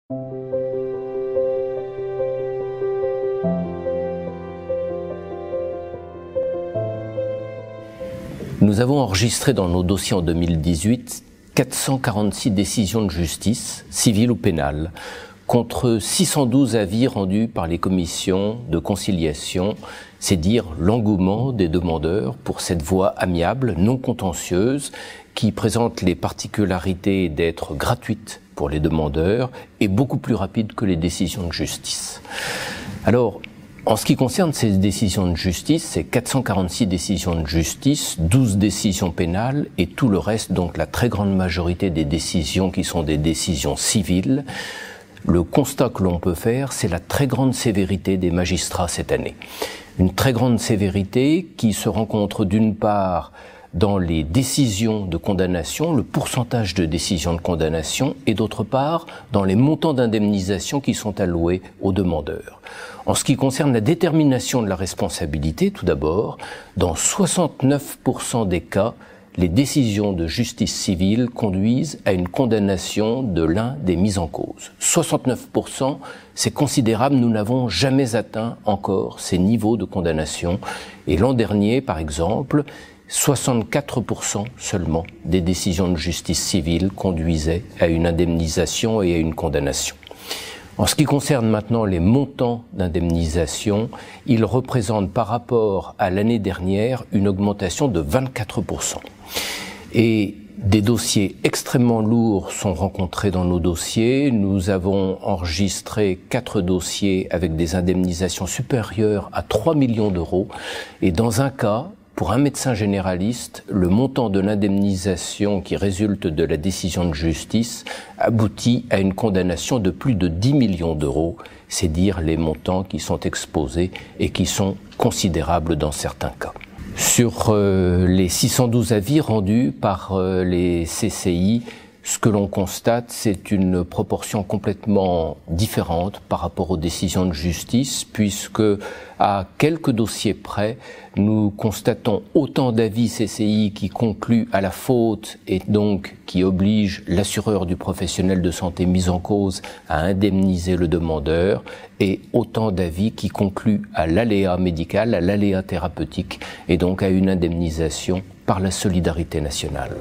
Nous avons enregistré dans nos dossiers en 2018 446 décisions de justice, civiles ou pénales, contre 612 avis rendus par les commissions de conciliation. C'est dire l'engouement des demandeurs pour cette voie amiable, non contentieuse, qui présente les particularités d'être gratuite pour les demandeurs et beaucoup plus rapide que les décisions de justice. Alors, en ce qui concerne ces décisions de justice, c'est 446 décisions de justice, 12 décisions pénales et tout le reste, donc la très grande majorité des décisions qui sont des décisions civiles. Le constat que l'on peut faire, c'est la très grande sévérité des magistrats cette année. Une très grande sévérité qui se rencontre d'une part dans les décisions de condamnation, le pourcentage de décisions de condamnation, et d'autre part dans les montants d'indemnisation qui sont alloués aux demandeurs. En ce qui concerne la détermination de la responsabilité, tout d'abord, dans 69% des cas, les décisions de justice civile conduisent à une condamnation de l'un des mis en cause. 69%, c'est considérable, nous n'avons jamais atteint encore ces niveaux de condamnation. Et l'an dernier, par exemple, 64% seulement des décisions de justice civile conduisaient à une indemnisation et à une condamnation. En ce qui concerne maintenant les montants d'indemnisation, ils représentent par rapport à l'année dernière une augmentation de 24%. Et des dossiers extrêmement lourds sont rencontrés dans nos dossiers. Nous avons enregistré 4 dossiers avec des indemnisations supérieures à 3 millions d'euros. Et dans un cas, pour un médecin généraliste, le montant de l'indemnisation qui résulte de la décision de justice aboutit à une condamnation de plus de 10 millions d'euros. C'est dire les montants qui sont exposés et qui sont considérables dans certains cas. Sur les 612 avis rendus par les CCI, ce que l'on constate, c'est une proportion complètement différente par rapport aux décisions de justice, puisque à quelques dossiers près, nous constatons autant d'avis CCI qui concluent à la faute et donc qui obligent l'assureur du professionnel de santé mis en cause à indemniser le demandeur, et autant d'avis qui concluent à l'aléa médical, à l'aléa thérapeutique, et donc à une indemnisation par la solidarité nationale.